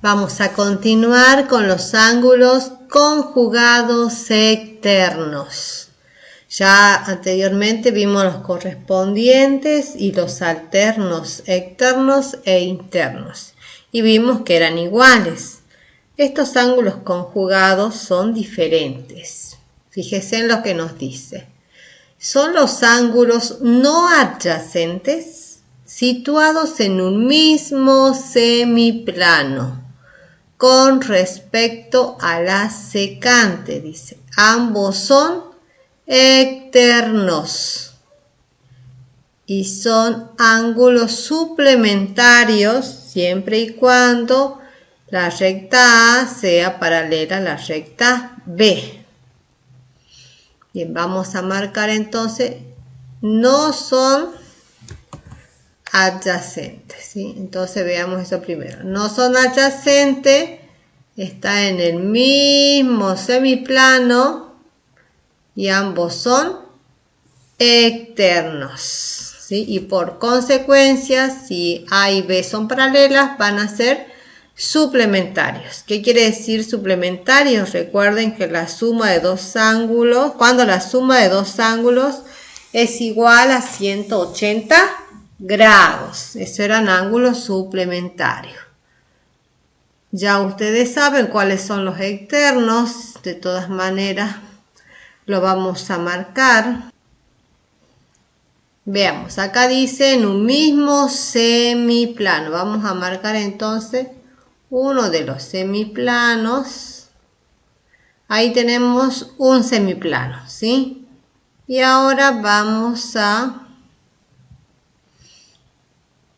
Vamos a continuar con los ángulos conjugados externos. Ya anteriormente vimos los correspondientes y los alternos externos e internos y vimos que eran iguales. Estos ángulos conjugados son diferentes. Fíjese en lo que nos dice. Son los ángulos no adyacentes situados en un mismo semiplano con respecto a la secante, dice. Ambos son externos y son ángulos suplementarios siempre y cuando la recta A sea paralela a la recta B. Bien, vamos a marcar entonces, no son adyacentes, ¿sí? Entonces veamos eso primero. No son adyacentes, está en el mismo semiplano y ambos son externos, ¿sí? Y por consecuencia, si A y B son paralelas, van a ser suplementarios. ¿Qué quiere decir suplementarios? Recuerden que la suma de dos ángulos, cuando la suma de dos ángulos es igual a 180 grados. Esos eran ángulos suplementarios. Ya ustedes saben cuáles son los externos. De todas maneras, lo vamos a marcar. Veamos, acá dice en un mismo semiplano. Vamos a marcar entonces uno de los semiplanos. Ahí tenemos un semiplano, ¿sí? Y ahora vamos a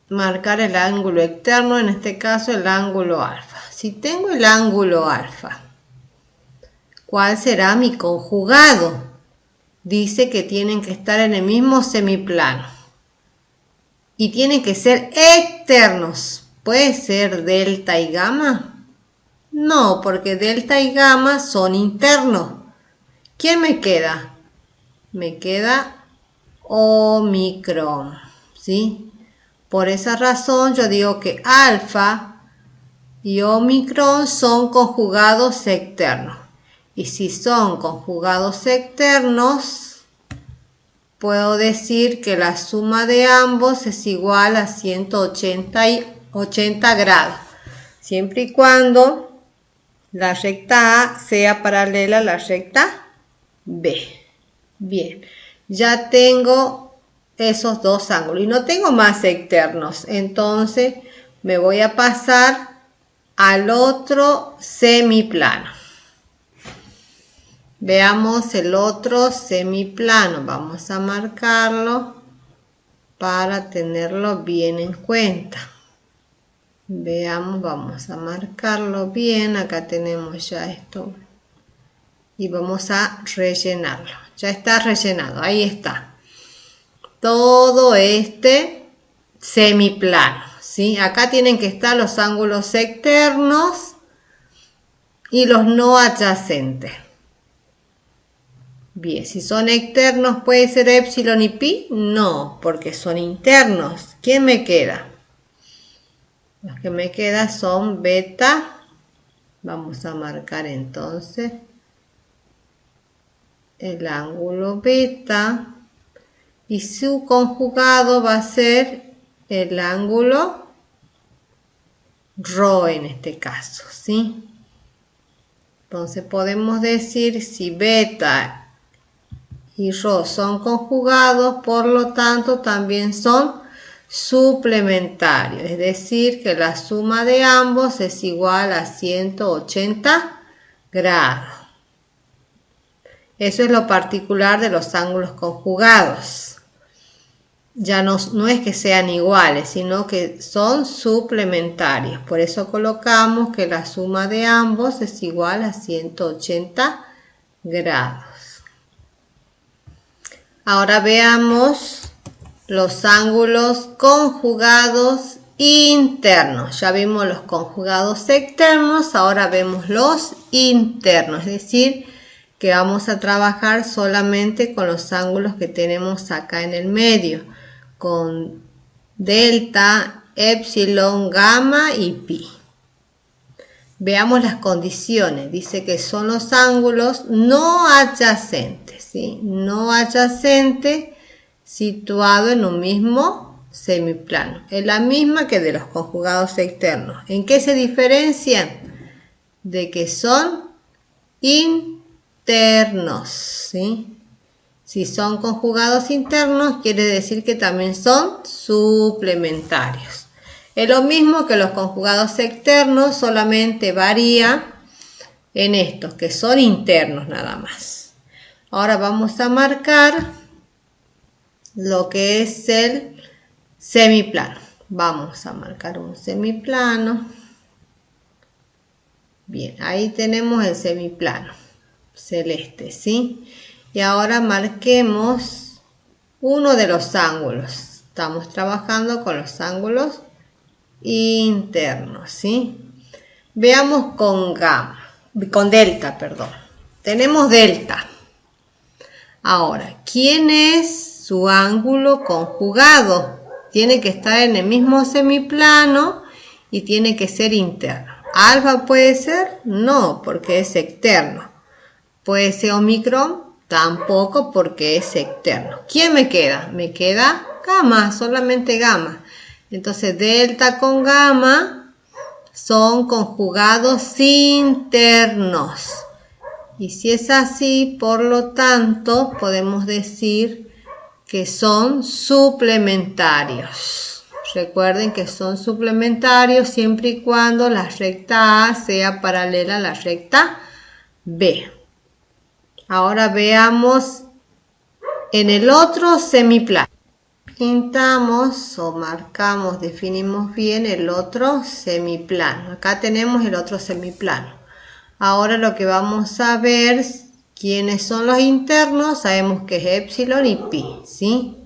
marcar el ángulo externo, en este caso el ángulo alfa. Si tengo el ángulo alfa, ¿cuál será mi conjugado? Dice que tienen que estar en el mismo semiplano y tienen que ser externos. ¿Puede ser delta y gamma? No, porque delta y gamma son internos. ¿Quién me queda? Me queda Omicron, ¿sí? Por esa razón yo digo que alfa y Omicron son conjugados externos. Y si son conjugados externos, puedo decir que la suma de ambos es igual a 180 grados, siempre y cuando la recta A sea paralela a la recta B. Bien, ya tengo esos dos ángulos y no tengo más externos, entonces me voy a pasar al otro semiplano. Veamos el otro semiplano, vamos a marcarlo para tenerlo bien en cuenta. Veamos, vamos a marcarlo bien, acá tenemos ya esto y vamos a rellenarlo. Ya está rellenado, ahí está. Todo este semiplano, ¿sí? Acá tienen que estar los ángulos externos y los no adyacentes. Bien, si son externos, ¿puede ser epsilon y pi? No, porque son internos. ¿Quién me queda? Los que me quedan son beta. Vamos a marcar entonces el ángulo beta. Y su conjugado va a ser el ángulo rho en este caso, ¿sí? Entonces podemos decir si beta y rho son conjugados, por lo tanto también son suplementarios, es decir que la suma de ambos es igual a 180 grados. Eso es lo particular de los ángulos conjugados. Ya no es que sean iguales, sino que son suplementarios. Por eso colocamos que la suma de ambos es igual a 180 grados. Ahora veamos los ángulos conjugados internos. Ya vimos los conjugados externos, ahora vemos los internos, es decir, que vamos a trabajar solamente con los ángulos que tenemos acá en el medio, con delta, epsilon, gamma y pi. Veamos las condiciones. Dice que son los ángulos no adyacentes, ¿sí? No adyacente situado en un mismo semiplano. Es la misma que de los conjugados externos. ¿En qué se diferencian? De que son internos, ¿sí? Si son conjugados internos, quiere decir que también son suplementarios. Es lo mismo que los conjugados externos, solamente varía en estos, que son internos nada más. Ahora vamos a marcar lo que es el semiplano. Vamos a marcar un semiplano. Bien, ahí tenemos el semiplano celeste, ¿sí? Y ahora marquemos uno de los ángulos. Estamos trabajando con los ángulos internos, ¿sí? Veamos con delta, perdón. Tenemos delta. Ahora, ¿quién es su ángulo conjugado? Tiene que estar en el mismo semiplano y tiene que ser interno. ¿Alfa puede ser? No, porque es externo. ¿Puede ser Omicron? Tampoco, porque es externo. ¿Quién me queda? Me queda gamma, solamente gamma. Entonces, delta con gamma son conjugados internos. Y si es así, por lo tanto, podemos decir que son suplementarios. Recuerden que son suplementarios siempre y cuando la recta A sea paralela a la recta B. Ahora veamos en el otro semiplano. Pintamos o marcamos, definimos bien el otro semiplano. Acá tenemos el otro semiplano. Ahora lo que vamos a ver, quiénes son los internos, sabemos que es epsilon y pi, ¿sí?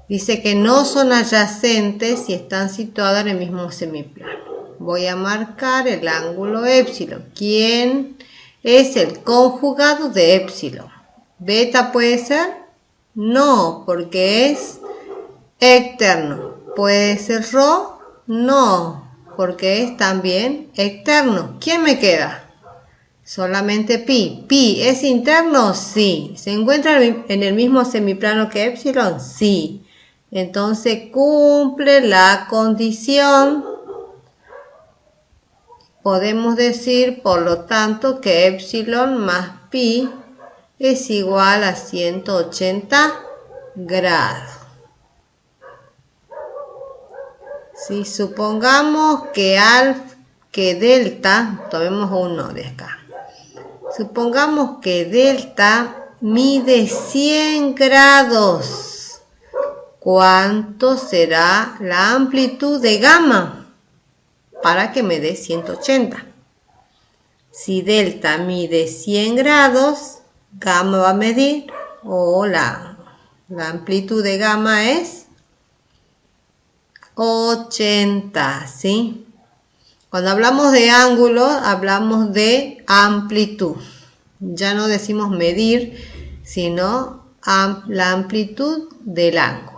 Dice que no son adyacentes y están situados en el mismo semiplano. Voy a marcar el ángulo epsilon. ¿Quién es el conjugado de epsilon? ¿Beta puede ser? No, porque es externo. ¿Puede ser rho? No, porque es también externo. ¿Quién me queda? Solamente pi. ¿Pi es interno? Sí. ¿Se encuentra en el mismo semiplano que epsilon? Sí. Entonces cumple la condición. Podemos decir, por lo tanto, que epsilon más pi es igual a 180 grados. Si supongamos que delta, tomemos uno de acá. Supongamos que delta mide 100 grados. ¿Cuánto será la amplitud de gamma? Para que me dé 180. Si delta mide 100 grados, gamma va a medir, o la amplitud de gamma es 80, ¿sí? Cuando hablamos de ángulo, hablamos de amplitud. Ya no decimos medir, sino la amplitud del ángulo.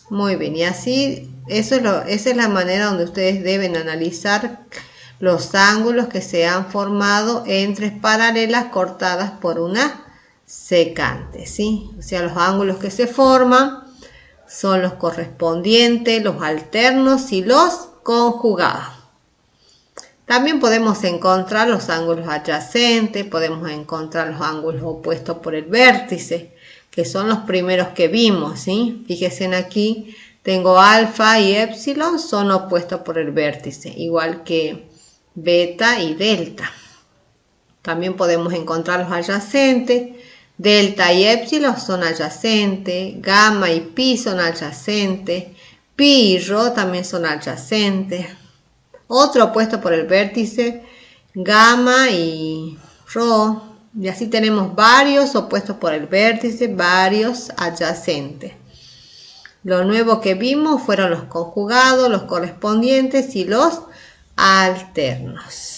Muy bien, y así, esa es la manera donde ustedes deben analizar los ángulos que se han formado en tres paralelas cortadas por una secante, ¿sí? O sea, los ángulos que se forman son los correspondientes, los alternos y los conjugados. También podemos encontrar los ángulos adyacentes, podemos encontrar los ángulos opuestos por el vértice, que son los primeros que vimos, ¿sí? Fíjense aquí, tengo alfa y epsilon, son opuestos por el vértice, igual que beta y delta. También podemos encontrar los adyacentes. Delta y epsilon son adyacentes, gamma y pi son adyacentes, pi y rho también son adyacentes. Otro opuesto por el vértice, gamma y rho. Y así tenemos varios opuestos por el vértice, varios adyacentes. Lo nuevo que vimos fueron los conjugados, los correspondientes y los alternos.